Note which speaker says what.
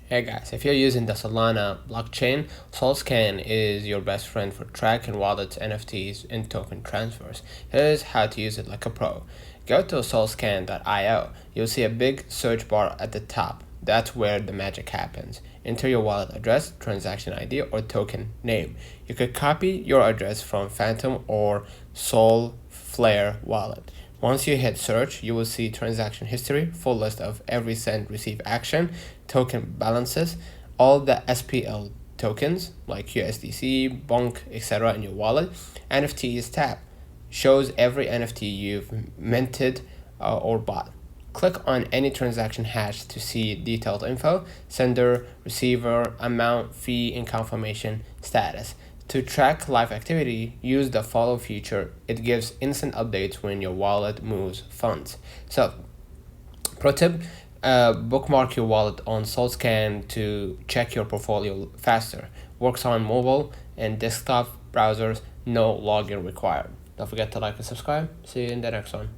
Speaker 1: Hey guys, if you're using the Solana blockchain, Solscan is your best friend for tracking wallets, NFTs, and token transfers. Here's how to use it like a pro. Go to solscan.io. You'll see a big search bar at the top. That's where the magic happens. Enter your wallet address, transaction ID, or token name. You could copy your address from Phantom or SOL SPL wallet. Once you hit search, you will see transaction history, full list of every send receive action, token balances, all the SPL tokens like USDC, BONK, etc. in your wallet. NFTs tab shows every NFT you've minted or bought. Click on any transaction hash to see detailed info, sender, receiver, amount, fee, and confirmation status. To track live activity, use the follow feature. It gives instant updates when your wallet moves funds. So, pro tip, bookmark your wallet on Solscan to check your portfolio faster. Works on mobile and desktop browsers, no login required. Don't forget to like and subscribe. See you in the next one.